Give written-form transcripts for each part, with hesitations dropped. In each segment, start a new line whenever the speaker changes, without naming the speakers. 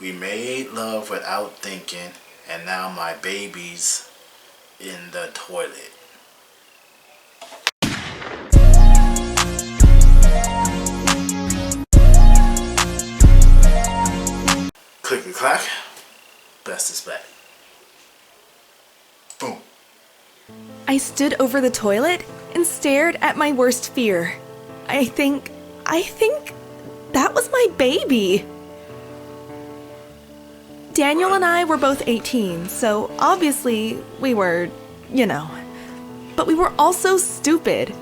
We made love without thinking, and now my baby's in the toilet. Click clack. Best is back. Boom.
I stood over the toilet and stared at my worst fear. I think that was my baby. Daniel and I were both 18, so obviously we were, But we were also stupid.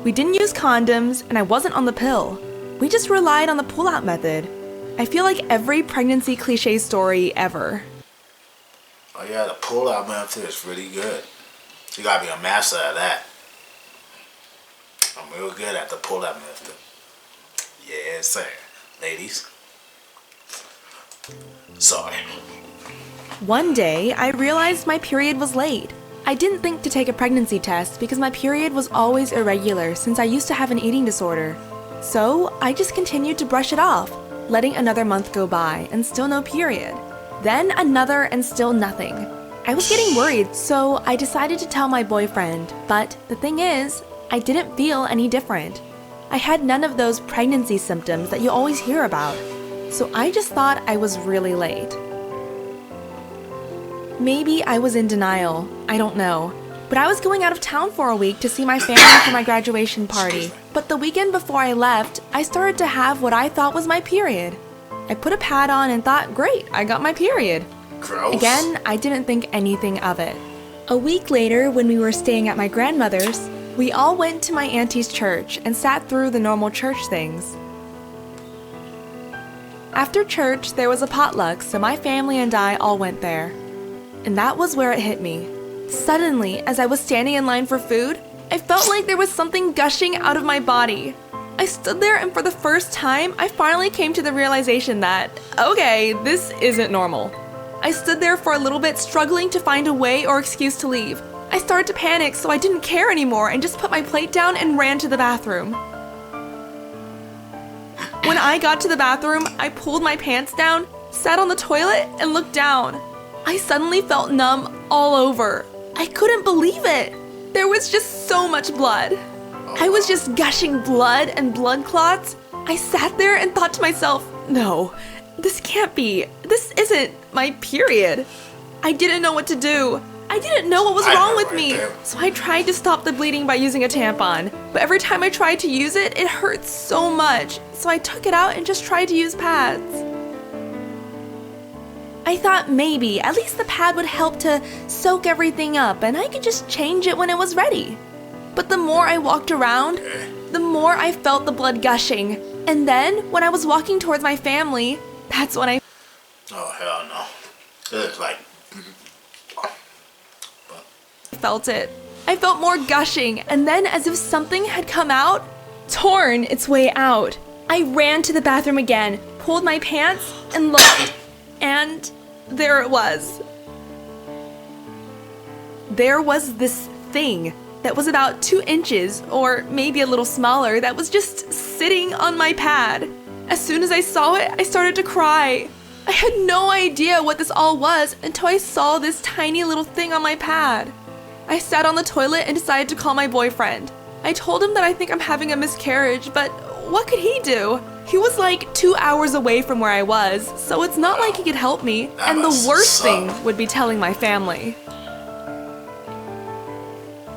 We didn't use condoms, and I wasn't on the pill. We just relied on the pull-out method. I feel like every pregnancy cliche story ever.
Oh yeah, the pull-out method is really good. You gotta be a master at that. I'm real good at the pull-out method. Yes, sir. Ladies. Sorry.
One day, I realized my period was late. I didn't think to take a pregnancy test because my period was always irregular since I used to have an eating disorder. So, I just continued to brush it off, letting another month go by and still no period. Then another and still nothing. I was getting worried, so I decided to tell my boyfriend, but the thing is, I didn't feel any different. I had none of those pregnancy symptoms that you always hear about, so I just thought I was really late. Maybe I was in denial, I don't know. But I was going out of town for a week to see my family for my graduation party. But the weekend before I left, I started to have what I thought was my period. I put a pad on and thought, great, I got my period.
Gross.
Again, I didn't think anything of it. A week later, when we were staying at my grandmother's, we all went to my auntie's church and sat through the normal church things. After church, there was a potluck, so my family and I all went there. And that was where it hit me. Suddenly, as I was standing in line for food, I felt like there was something gushing out of my body. I stood there, and for the first time, I finally came to the realization that, okay, this isn't normal. I stood there for a little bit, struggling to find a way or excuse to leave. I started to panic, so I didn't care anymore and just put my plate down and ran to the bathroom. When I got to the bathroom, I pulled my pants down, sat on the toilet, and looked down. I suddenly felt numb all over. I couldn't believe it. There was just so much blood. I was just gushing blood and blood clots. I sat there and thought to myself, no, this can't be. This isn't my period. I didn't know what to do. I didn't know what was wrong with me. So I tried to stop the bleeding by using a tampon. But every time I tried to use it, it hurt so much. So I took it out and just tried to use pads. I thought maybe at least the pad would help to soak everything up and I could just change it when it was ready. But the more I walked around, the more I felt the blood gushing. And then, when I was walking towards my family, that's when I
hell no. It's like...
felt it. I felt more gushing, and then as if something had come out, torn its way out. I ran to the bathroom again, pulled my pants, and looked. And there it was. There was this thing that was about 2 inches, or maybe a little smaller, that was just sitting on my pad. As soon as I saw it, I started to cry. I had no idea what this all was until I saw this tiny little thing on my pad. I sat on the toilet and decided to call my boyfriend. I told him that I think I'm having a miscarriage, but what could he do? He was like 2 hours away from where I was, so it's not like he could help me, and the worst thing would be telling my family.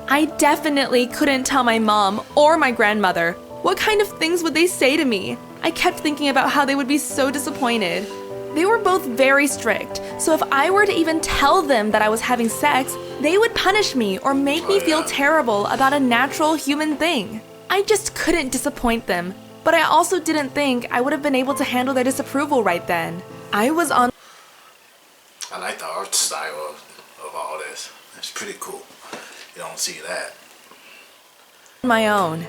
I definitely couldn't tell my mom or my grandmother. What kind of things would they say to me? I kept thinking about how they would be so disappointed. They were both very strict, so if I were to even tell them that I was having sex, they would punish me or make me feel terrible about a natural human thing. I just couldn't disappoint them, but I also didn't think I would have been able to handle their disapproval right then. I was on...
I like the art style of all this. It's pretty cool. You don't see that.
My own.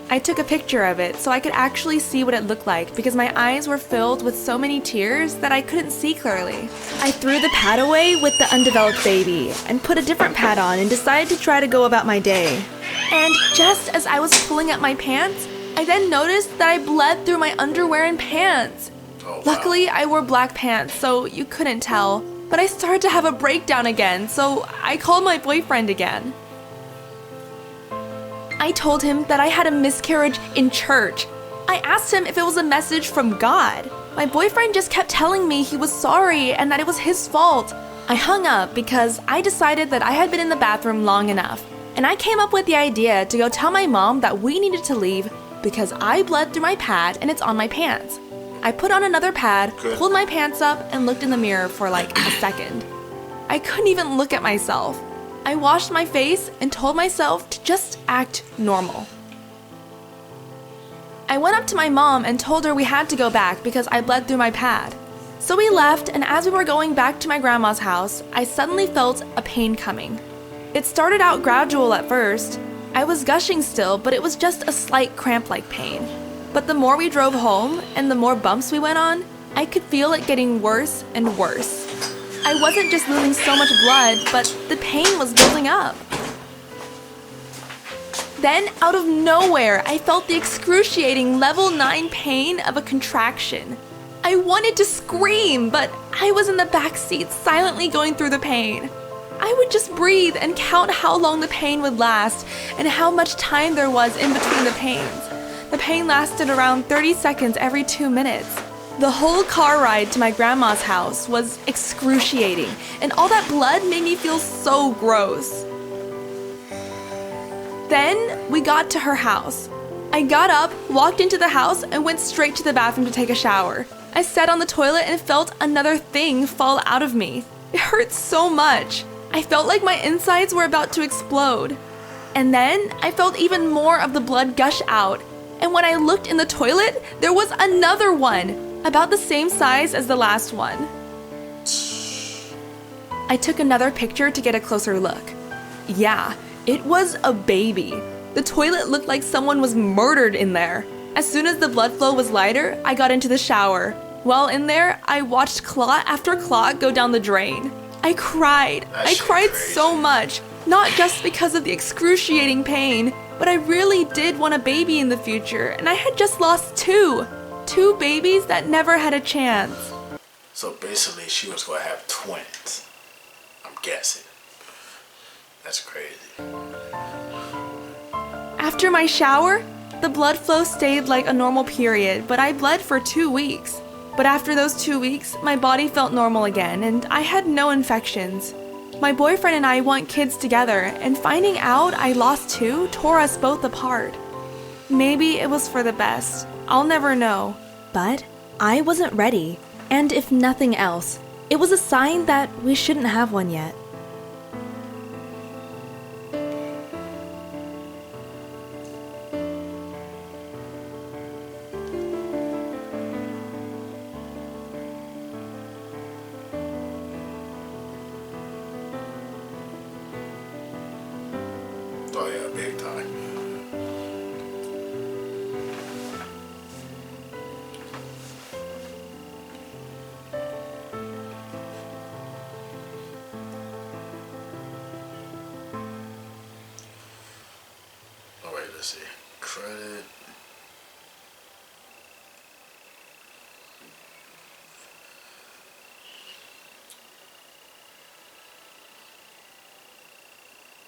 I took a picture of it so I could actually see what it looked like because my eyes were filled with so many tears that I couldn't see clearly. I threw the pad away with the undeveloped baby and put a different pad on and decided to try to go about my day. And just as I was pulling up my pants, I then noticed that I bled through my underwear and pants. Luckily, I wore black pants, so you couldn't tell. But I started to have a breakdown again, so I called my boyfriend again. I told him that I had a miscarriage in church. I asked him if it was a message from God. My boyfriend just kept telling me he was sorry and that it was his fault. I hung up because I decided that I had been in the bathroom long enough, and I came up with the idea to go tell my mom that we needed to leave because I bled through my pad and it's on my pants. I put on another pad, pulled my pants up, and looked in the mirror for like a second. I couldn't even look at myself. I washed my face and told myself to just act normal. I went up to my mom and told her we had to go back because I bled through my pad. So we left, and as we were going back to my grandma's house, I suddenly felt a pain coming. It started out gradual at first. I was gushing still, but it was just a slight cramp-like pain. But the more we drove home and the more bumps we went on, I could feel it getting worse and worse. I wasn't just losing so much blood, but the pain was building up. Then, out of nowhere, I felt the excruciating level 9 pain of a contraction. I wanted to scream, but I was in the back seat silently going through the pain. I would just breathe and count how long the pain would last and how much time there was in between the pains. The pain lasted around 30 seconds every 2 minutes. The whole car ride to my grandma's house was excruciating, and all that blood made me feel so gross. Then we got to her house. I got up, walked into the house, and went straight to the bathroom to take a shower. I sat on the toilet and felt another thing fall out of me. It hurt so much. I felt like my insides were about to explode. And then I felt even more of the blood gush out. And when I looked in the toilet, there was another one, about the same size as the last one. I took another picture to get a closer look. Yeah, it was a baby. The toilet looked like someone was murdered in there. As soon as the blood flow was lighter, I got into the shower. While in there, I watched clot after clot go down the drain. I cried. I cried so much, not just because of the excruciating pain, but I really did want a baby in the future, and I had just lost two babies that never had a chance.
So basically, she was going to have twins. I'm guessing. That's crazy.
After my shower, the blood flow stayed like a normal period, but I bled for 2 weeks. But after those 2 weeks, my body felt normal again, and I had no infections. My boyfriend and I want kids together, and finding out I lost 2 tore us both apart. Maybe it was for the best. I'll never know. But I wasn't ready, and if nothing else, it was a sign that we shouldn't have one yet.
Oh yeah, big time. All right, let's see. Credit.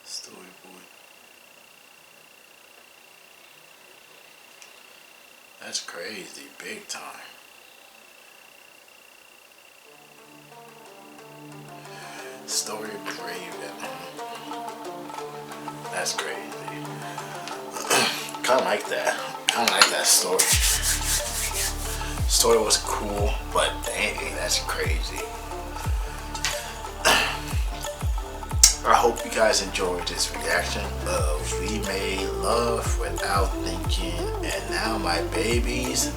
Storyboard. That's crazy, big time. Story Brehm. That's crazy. Kinda like that. Kinda like that story. Story was cool, but dang, that's crazy. I hope you guys enjoyed this reaction of We Made Love Without Thinking, and now my baby's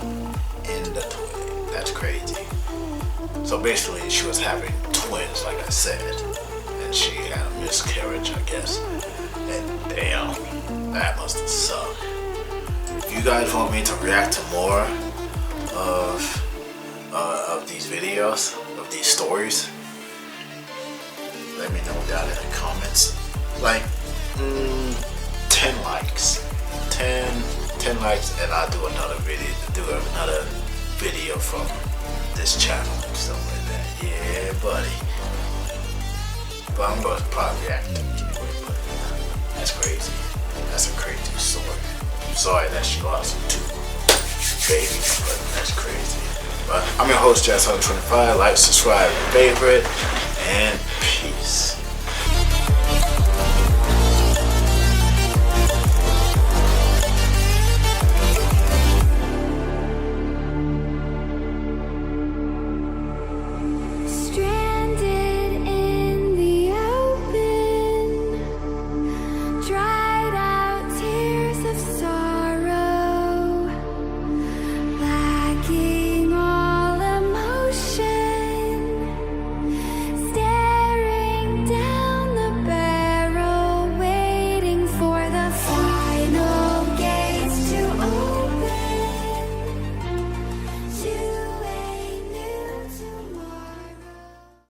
in the toilet. That's crazy. So basically she was having twins, like I said, and she had a miscarriage, I guess. And damn, that must have sucked. If you guys want me to react to more of these videos, of these stories, let me know down in the comments. Like 10 likes, 10 likes, and I'll do another video from this channel and stuff like that. Yeah, buddy. But I'm gonna probably react to it anyway, but that's crazy. That's a crazy story. I'm sorry that she lost two babies, but that's crazy. But I'm your host, Jazz 125. Like, subscribe, favorite, and peace.